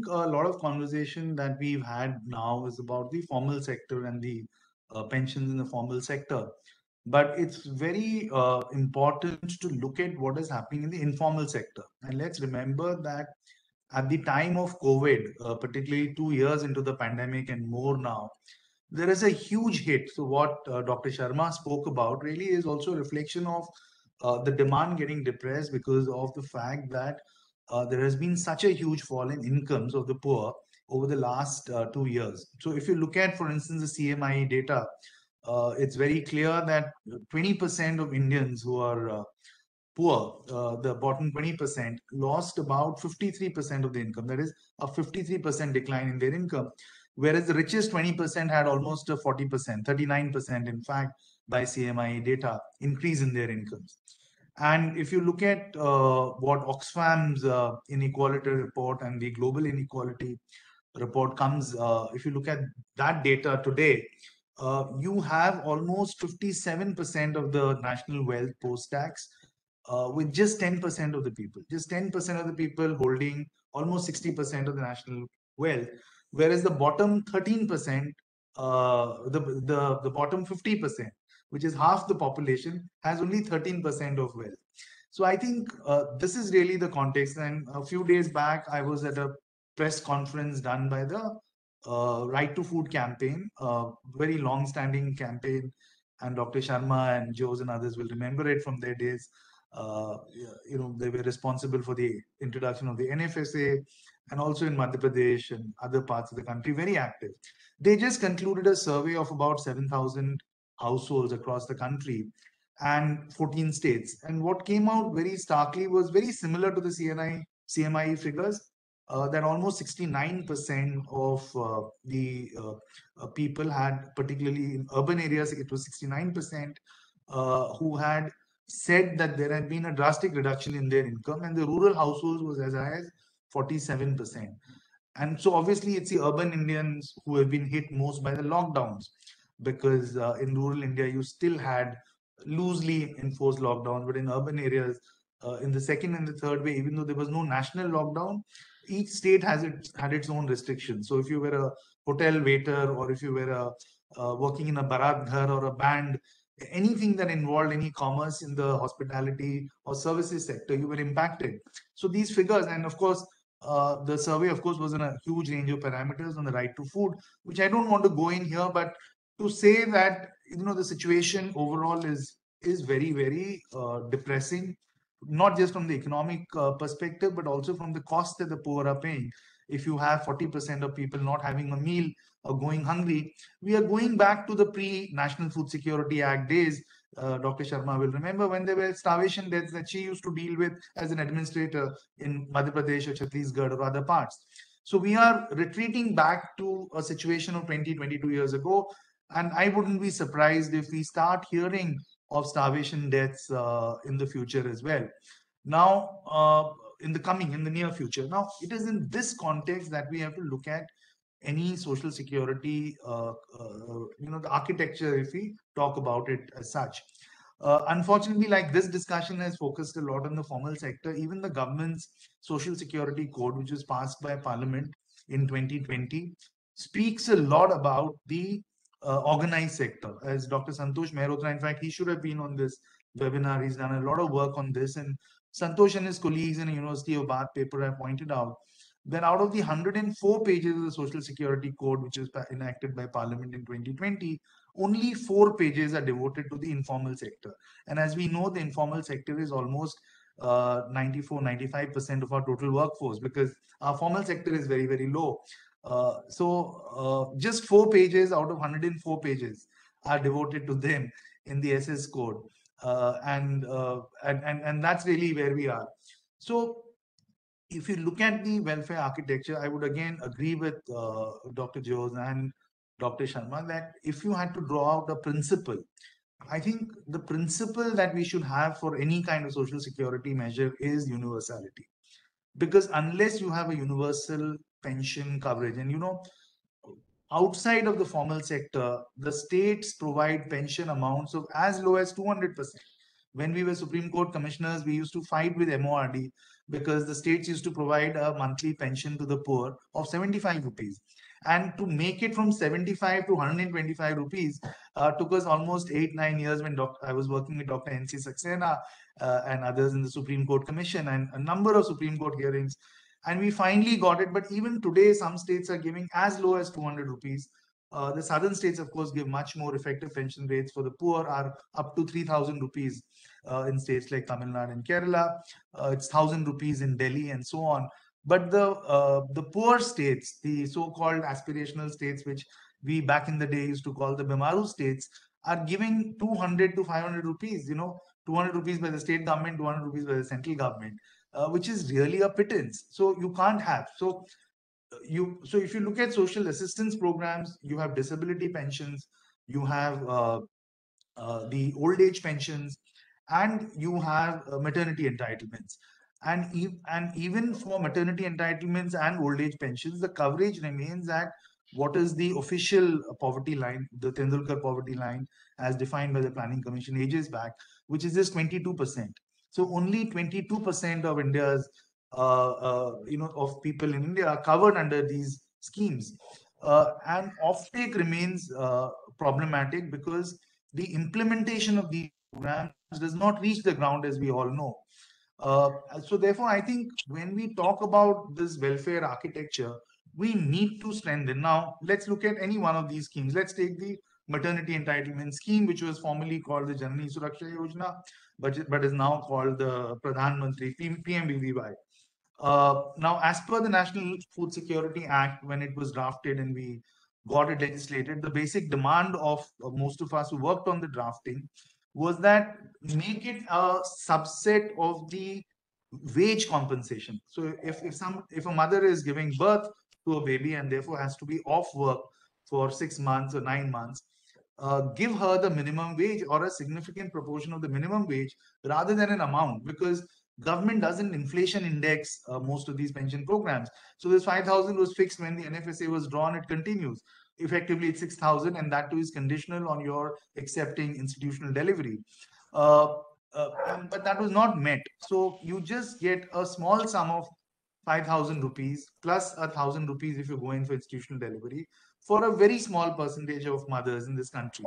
a lot of conversation that we've had now is about the formal sector and the pensions in the formal sector. But it's very important to look at what is happening in the informal sector. And let's remember that at the time of COVID, particularly 2 years into the pandemic and more now, there is a huge hit. So what Dr. Sharma spoke about really is also a reflection of the demand getting depressed because of the fact that there has been such a huge fall in incomes of the poor over the last 2 years. So if you look at, for instance, the CMI data, it's very clear that 20% of Indians who are poor, the bottom 20%, lost about 53% of the income. That is a 53% decline in their income. Whereas the richest 20% had almost a 40%, 39%, in fact, by CMI data, increase in their incomes. And if you look at what Oxfam's inequality report and the global inequality report comes, if you look at that data today, you have almost 57% of the national wealth post-tax with just 10% of the people, just 10% of the people holding almost 60% of the national wealth, whereas the bottom 13%, the bottom 50%, which is half the population, has only 13% of wealth. So I think this is really the context. And a few days back, I was at a press conference done by the Right to Food campaign, very long-standing campaign, and Dr. Sharma and Jose and others will remember it from their days. They were responsible for the introduction of the NFSA, and also in Madhya Pradesh and other parts of the country, very active. They just concluded a survey of about 7,000 households across the country and 14 states. And what came out very starkly was very similar to the CMI figures, that almost 69% of the people had, particularly in urban areas, it was 69% who had said that there had been a drastic reduction in their income, and the rural households was as high as 47%. And so obviously it's the urban Indians who have been hit most by the lockdowns, because in rural India you still had loosely enforced lockdowns, but in urban areas, in the second and the third wave, even though there was no national lockdown, each state had its own restrictions. So if you were a hotel waiter, or if you were working in a barat ghar or a band, anything that involved any commerce in the hospitality or services sector, you were impacted. So these figures, and of course, the survey, of course, was in a huge range of parameters on the right to food, which I don't want to go in here, but to say that the situation overall is very, very depressing, not just from the economic perspective, but also from the cost that the poor are paying. If you have 40% of people not having a meal or going hungry, we are going back to the pre-National Food Security Act days. Dr. Sharma will remember when there were starvation deaths that she used to deal with as an administrator in Madhya Pradesh or Chhattisgarh or other parts. So we are retreating back to a situation of 20, 22 years ago. And I wouldn't be surprised if we start hearing of starvation deaths in the future as well. Now, in the near future. Now, it is in this context that we have to look at any social security, the architecture, if we talk about it as such. Unfortunately, like this discussion has focused a lot on the formal sector. Even the government's social security code, which was passed by Parliament in 2020, speaks a lot about the organized sector. As Dr. Santosh Mehrotra, in fact, he should have been on this webinar. He's done a lot of work on this. And Santosh and his colleagues in the University of Bath paper have pointed out that out of the 104 pages of the Social Security Code, which was enacted by Parliament in 2020, only 4 pages are devoted to the informal sector. And as we know, the informal sector is almost 94-95% of our total workforce, because our formal sector is very, very low. So just 4 pages out of 104 pages are devoted to them in the SS code. And that's really where we are. So if you look at the welfare architecture, I would again agree with Dr. Jose and Dr. Sharma that if you had to draw out a principle, I think the principle that we should have for any kind of social security measure is universality. Because unless you have a universal pension coverage, and outside of the formal sector, the states provide pension amounts of as low as 200%. When we were Supreme Court commissioners, we used to fight with MORD because the states used to provide a monthly pension to the poor of 75 rupees. And to make it from 75 to 125 rupees took us almost 8-9 years when I was working with Dr. N.C. Saxena and others in the Supreme Court Commission and a number of Supreme Court hearings. And we finally got it. But even today, some states are giving as low as 200 rupees. The southern states, of course, give much more effective pension rates. For the poor are up to 3,000 rupees in states like Tamil Nadu and Kerala. It's 1,000 rupees in Delhi and so on. But the poor states, the so-called aspirational states, which we back in the day used to call the Bimaru states, are giving 200 to 500 rupees, 200 rupees by the state government, 200 rupees by the central government, which is really a pittance. So you can't have. So if you look at social assistance programs, you have disability pensions, you have the old age pensions, and you have maternity entitlements. And even for maternity entitlements and old age pensions, the coverage remains at what is the official poverty line, the Tendulkar poverty line, as defined by the Planning Commission ages back, which is just 22%. So only 22% of India's, of people in India are covered under these schemes. And offtake remains problematic because the implementation of these programs does not reach the ground, as we all know. So therefore, I think when we talk about this welfare architecture, we need to strengthen. Now, let's look at any one of these schemes. Let's take the maternity entitlement scheme, which was formerly called the Janani Suraksha Yojana, but is now called the Pradhan Mantri PMBVY. Now, as per the National Food Security Act, when it was drafted and we got it legislated, the basic demand of most of us who worked on the drafting was that make it a subset of the wage compensation. So if a mother is giving birth to a baby and therefore has to be off work for 6 months or 9 months, give her the minimum wage or a significant proportion of the minimum wage rather than an amount, because government doesn't inflation index most of these pension programs. So this 5,000 was fixed when the NFSA was drawn. It continues. Effectively, it's 6,000, and that too is conditional on your accepting institutional delivery. Uh, but that was not met. So you just get a small sum of 5,000 rupees plus 1,000 rupees if you go in for institutional delivery for a very small percentage of mothers in this country.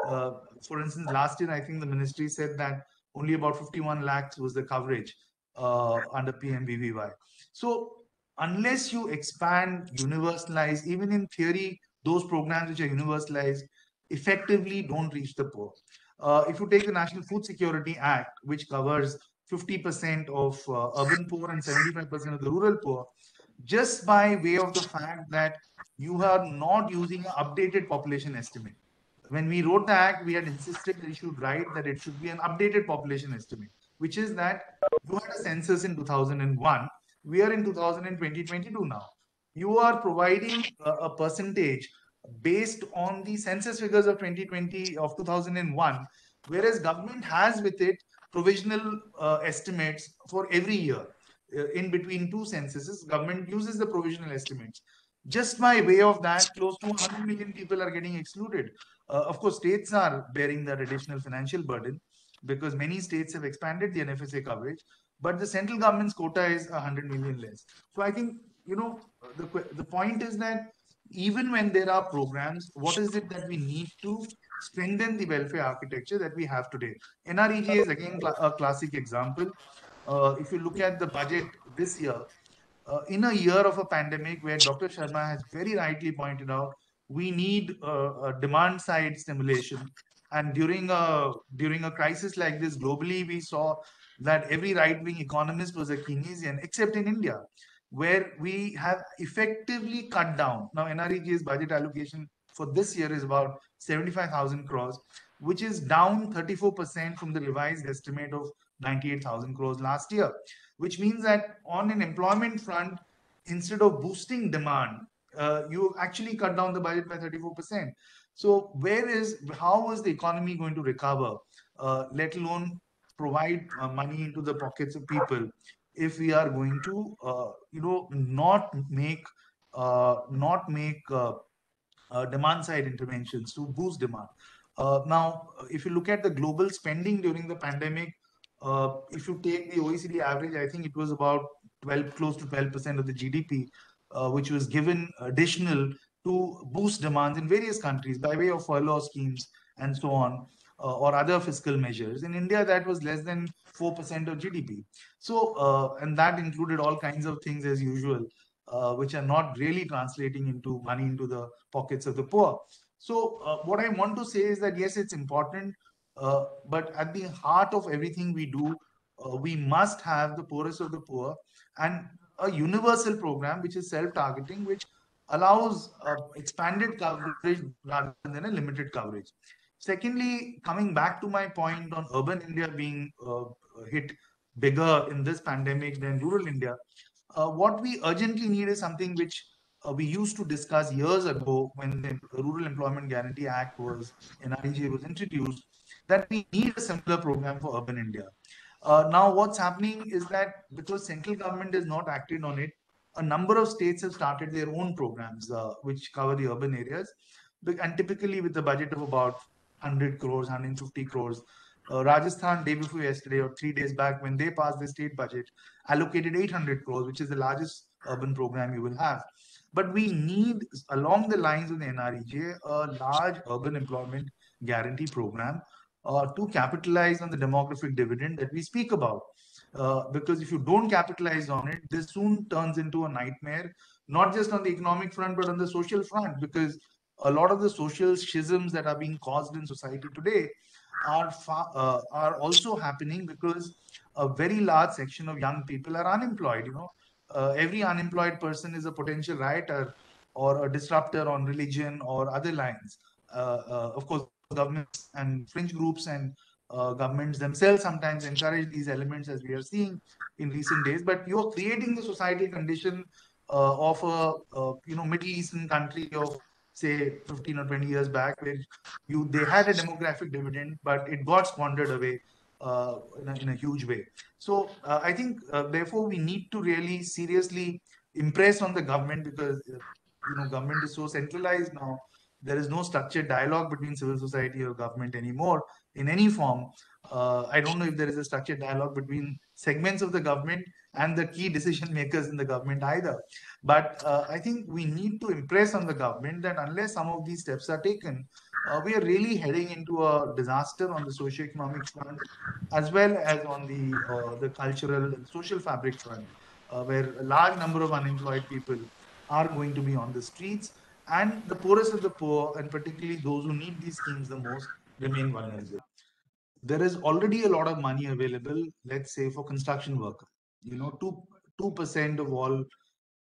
For instance, last year, I think the ministry said that only about 51 lakhs was the coverage under PMVVY. So unless you expand, universalize, even in theory, those programs which are universalized effectively don't reach the poor. If you take the National Food Security Act, which covers 50% of urban poor and 75% of the rural poor, just by way of the fact that you are not using an updated population estimate. When we wrote the act, we had insisted that you should write that it should be an updated population estimate, which is that you had a census in 2001. We are in 2022 now. You are providing a percentage based on the census figures of 2020 of 2001, whereas government has with it provisional estimates for every year. In between two censuses, government uses the provisional estimates. Just by way of that, close to 100 million people are getting excluded. Of course, states are bearing that additional financial burden because many states have expanded the NFSA coverage, but the central government's quota is 100 million less. So I think, the point is that even when there are programs, what is it that we need to strengthen the welfare architecture that we have today? NREG is again a classic example. If you look at the budget this year, in a year of a pandemic where Dr. Sharma has very rightly pointed out, we need a demand side stimulation. And during a crisis like this globally, we saw that every right wing economist was a Keynesian, except in India, where we have effectively cut down. Now, NREG's budget allocation for this year is about 75,000 crores, which is down 34% from the revised estimate of 98,000 crores last year, which means that on an employment front, instead of boosting demand, you actually cut down the budget by 34%. So how is the economy going to recover, let alone provide money into the pockets of people, if we are going to, not make demand side interventions to boost demand? Now, if you look at the global spending during the pandemic, if you take the OECD average, I think it was about 12, close to 12% of the GDP, which was given additional to boost demands in various countries by way of furlough schemes and so on, or other fiscal measures. In India, that was less than 4% of GDP. So, and that included all kinds of things as usual, which are not really translating into money into the pockets of the poor. So, what I want to say is that yes, it's important, but at the heart of everything we do, we must have the poorest of the poor and a universal program which is self-targeting, which allows expanded coverage rather than a limited coverage. Secondly, coming back to my point on urban India being hit bigger in this pandemic than rural India, what we urgently need is something which we used to discuss years ago when the Rural Employment Guarantee Act was NREGA was introduced, that we need a similar program for urban India. Now, what's happening is that because central government has not acted on it, a number of states have started their own programs which cover the urban areas, and typically with a budget of about 100 crores, 150 crores. Rajasthan, day before yesterday or 3 days back, when they passed the state budget, allocated 800 crores, which is the largest urban program you will have. But we need, along the lines of the NREJ, a large urban employment guarantee program to capitalize on the demographic dividend that we speak about. Because if you don't capitalize on it, this soon turns into a nightmare, not just on the economic front, but on the social front, because a lot of the social schisms that are being caused in society today are also happening because a very large section of young people are unemployed. Every unemployed person is a potential rioter or a disruptor on religion or other lines. Of course, governments and fringe groups and governments themselves sometimes encourage these elements, as we are seeing in recent days. But you are creating the societal condition of a Middle Eastern country of say 15 or 20 years back, where they had a demographic dividend, but it got squandered away in a huge way. So I think therefore we need to really seriously impress on the government, because government is so centralized now. There is no structured dialogue between civil society or government anymore in any form. I don't know if there is a structured dialogue between segments of the government and the key decision makers in the government either. But I think we need to impress on the government that unless some of these steps are taken, we are really heading into a disaster on the socio-economic front, as well as on the cultural and social fabric front, where a large number of unemployed people are going to be on the streets, and the poorest of the poor, and particularly those who need these schemes the most, remain vulnerable. There is already a lot of money available, let's say for construction workers. 2% of all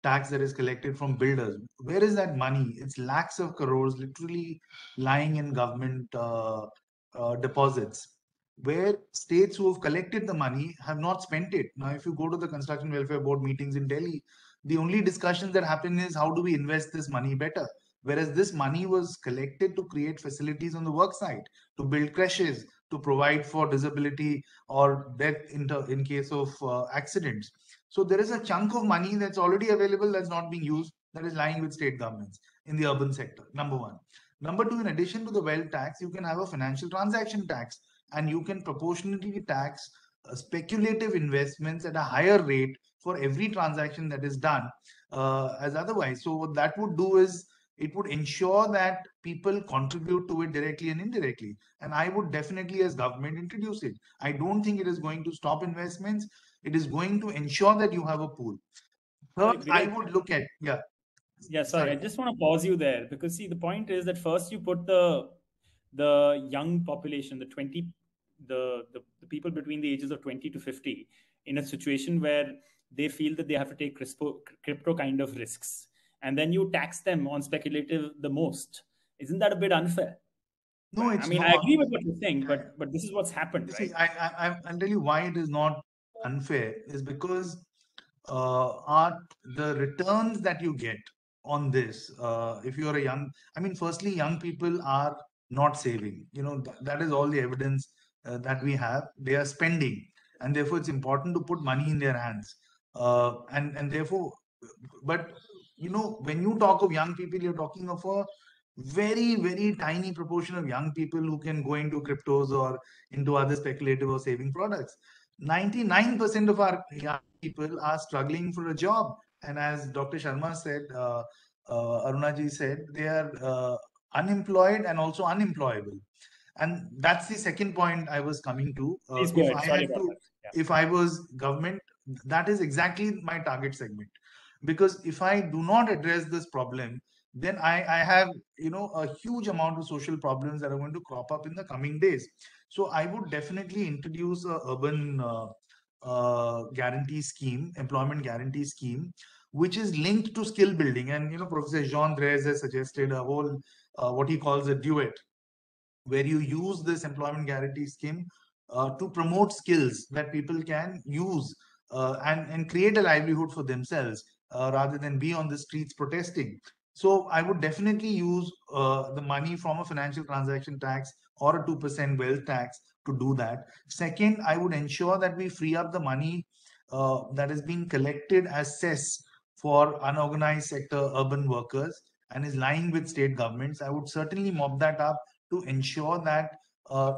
tax that is collected from builders. Where is that money? It's lakhs of crores literally lying in government deposits, where states who have collected the money have not spent it. Now, if you go to the Construction Welfare Board meetings in Delhi, the only discussions that happen is how do we invest this money better? Whereas this money was collected to create facilities on the work site, to build creches, to provide for disability or death in case of accidents. So there is a chunk of money that's already available that's not being used, that is lying with state governments in the urban sector. Number one. Number two, in addition to the wealth tax, you can have a financial transaction tax, and you can proportionately tax speculative investments at a higher rate for every transaction that is done as otherwise. So what that would do is it would ensure that people contribute to it directly and indirectly. And I would definitely, as government, introduce it. I don't think it is going to stop investments. It is going to ensure that you have a pool. Sorry, Third, I Biraj. would look at, yeah, Yeah, sorry. I sorry. just want to pause you there because see, the point is that first you put the young population, the people between the ages of 20 to 50, in a situation where they feel that they have to take crypto kind of risks, and then you tax them on speculative the most. Isn't that a bit unfair? No, I it's mean, I not. agree with what you're saying, Yeah, but this is what's happened, yeah. right? See, I'll tell you why it is not unfair is because are the returns that you get on this. If you are a young, I mean, firstly, young people are not saving. That is all the evidence that we have. They are spending, and therefore it's important to put money in their hands. And therefore, but when you talk of young people, you're talking of a Very, very tiny proportion of young people who can go into cryptos or into other speculative or saving products. 99% of our young people are struggling for a job. And as Dr. Sharma said, Arunaji said, they are unemployed and also unemployable. And that's the second point I was coming to. Please go If ahead. I Sorry had about to, that. Yeah. if I was government, that is exactly my target segment. Because if I do not address this problem, then I have, a huge amount of social problems that are going to crop up in the coming days. So I would definitely introduce a urban guarantee scheme, employment guarantee scheme, which is linked to skill building. And Professor Jean Drèze has suggested a whole what he calls a duet, where you use this employment guarantee scheme to promote skills that people can use and create a livelihood for themselves rather than be on the streets protesting. So I would definitely use the money from a financial transaction tax or a 2% wealth tax to do that. Second, I would ensure that we free up the money that is being collected as cess for unorganized sector urban workers and is lying with state governments. I would certainly mop that up to ensure that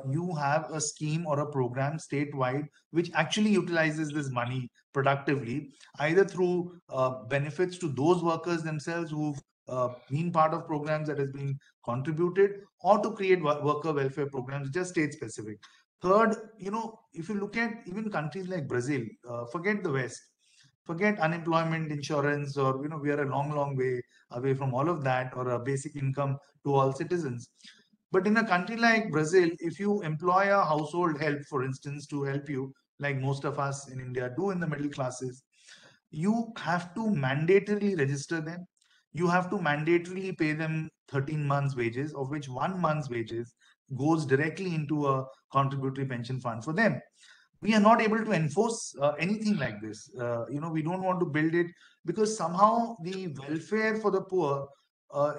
you have a scheme or a program statewide which actually utilizes this money productively, either through benefits to those workers themselves who've been part of programs that has been contributed, or to create worker welfare programs just state specific. Third, if you look at even countries like Brazil, forget the West, forget unemployment insurance, or we are a long, long way away from all of that, or a basic income to all citizens. But in a country like Brazil, if you employ a household help, for instance, to help you, like most of us in India do in the middle classes, you have to mandatorily register them. You have to mandatorily pay them 13 months' wages, of which 1 month's wages goes directly into a contributory pension fund for them. We are not able to enforce anything like this. We don't want to build it because somehow the welfare for the poor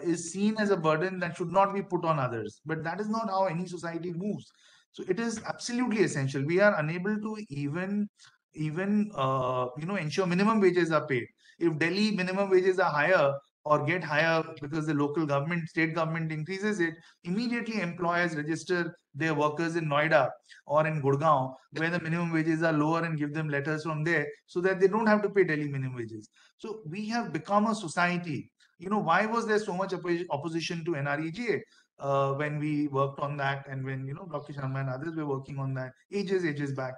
is seen as a burden that should not be put on others. But that is not how any society moves. So it is absolutely essential. We are unable to even ensure minimum wages are paid. If Delhi minimum wages are higher or get higher because the local government, state government increases it, immediately employers register their workers in Noida or in Gurgaon, where the minimum wages are lower, and give them letters from there so that they don't have to pay Delhi minimum wages. So we have become a society. Why was there so much opposition to NREGA when we worked on that, and when Dr. Sharma and others were working on that ages back?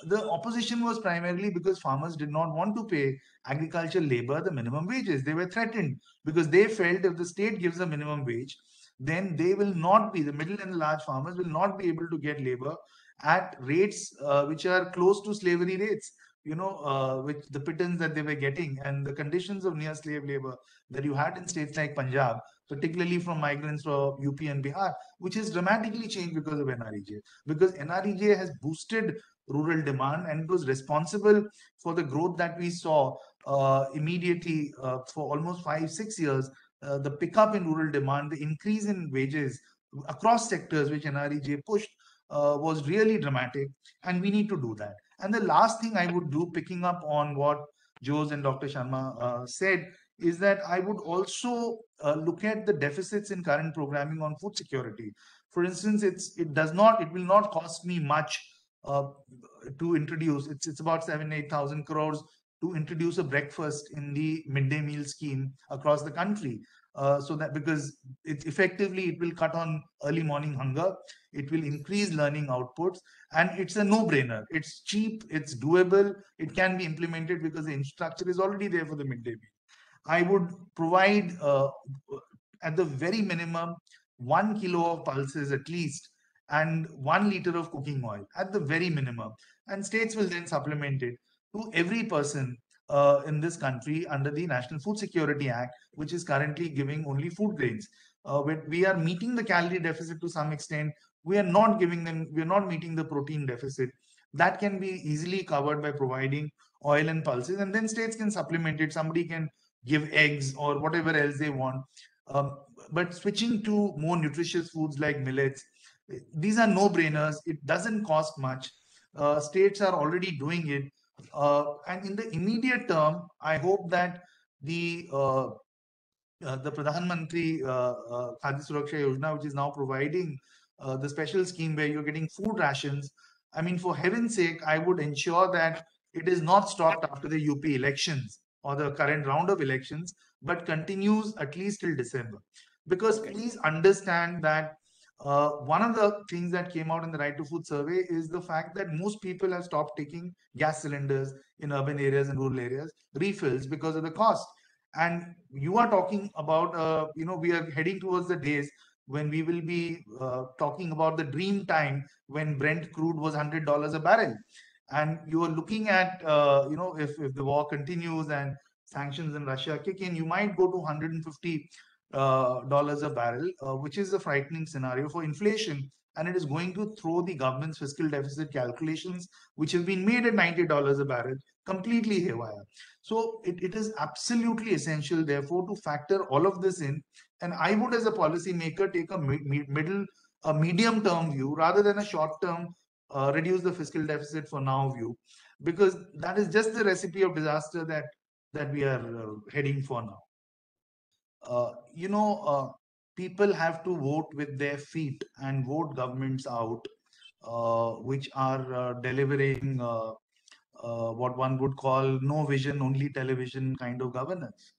The opposition was primarily because farmers did not want to pay agricultural labor the minimum wages. They were threatened because they felt if the state gives a minimum wage, then they will not be, the middle and the large farmers will not be able to get labor at rates which are close to slavery rates, which the pittance that they were getting and the conditions of near slave labor that you had in states like Punjab, particularly from migrants from UP and Bihar, which has dramatically changed because of NREJ. Because NREJ has boosted rural demand, and it was responsible for the growth that we saw immediately for almost 5 6 years. The pickup in rural demand, the increase in wages across sectors which NREJ pushed was really dramatic, and we need to do that. And the last thing I would do, picking up on what Jose and Dr. Sharma said, is that I would also look at the deficits in current programming on food security. For instance, it will not cost me much uh, to introduce. It's about 7 8,000 crores to introduce a breakfast in the midday meal scheme across the country. So that, because it will cut on early morning hunger, it will increase learning outputs, and it's a no-brainer. It's cheap, it's doable, it can be implemented because the infrastructure is already there for the midday meal. I would provide, at the very minimum, 1 kilo of pulses at least, and 1 liter of cooking oil at the very minimum. And states will then supplement it to every person in this country under the National Food Security Act, which is currently giving only food grains. We are meeting the calorie deficit to some extent. We are not meeting the protein deficit. That can be easily covered by providing oil and pulses, and then states can supplement it. Somebody can give eggs or whatever else they want. Um, but switching to more nutritious foods like millets, these are no-brainers. It doesn't cost much. States are already doing it. And in the immediate term, I hope that the the Pradhan Mantri Khadya Suraksha Yojana, which is now providing the special scheme where you're getting food rations. I mean, for heaven's sake, I would ensure that it is not stopped after the UP elections or the current round of elections, but continues at least till December. Because Okay. please understand that one of the things that came out in the Right to Food survey is the fact that most people have stopped taking gas cylinders in urban areas and rural areas, refills, because of the cost. And you are talking about, we are heading towards the days when we will be talking about the dream time when Brent crude was $100 a barrel. And you are looking at, if the war continues and sanctions in Russia kick in, you might go to $150 a barrel, which is a frightening scenario for inflation. And it is going to throw the government's fiscal deficit calculations, which have been made at $90 a barrel, completely haywire. So it is absolutely essential, therefore, to factor all of this in. And I would, as a policymaker, take a medium term view rather than a short term, reduce the fiscal deficit for now view, because that is just the recipe of disaster that we are heading for now. uh, you know, people have to vote with their feet and vote governments out, which are delivering what one would call no vision, only television kind of governance.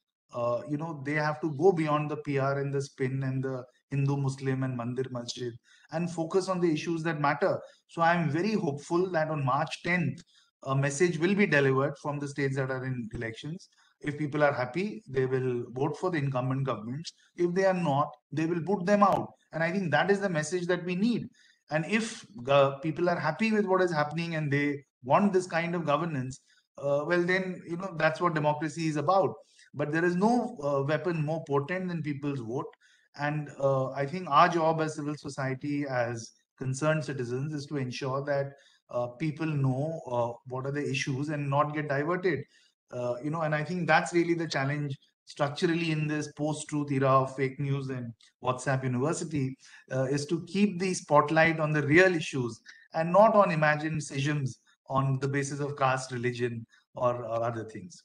They have to go beyond the PR and the spin and the Hindu, Muslim, and Mandir Masjid and focus on the issues that matter. So I'm very hopeful that on March 10th, a message will be delivered from the states that are in elections. If people are happy, they will vote for the incumbent governments. If they are not, they will put them out. And I think that is the message that we need. And if people are happy with what is happening and they want this kind of governance, well, then, that's what democracy is about. But there is no weapon more potent than people's vote. And I think our job as civil society, as concerned citizens, is to ensure that people know what are the issues and not get diverted. And I think that's really the challenge structurally in this post-truth era of fake news and WhatsApp University, is to keep the spotlight on the real issues and not on imagined decisions on the basis of caste, religion, or other things.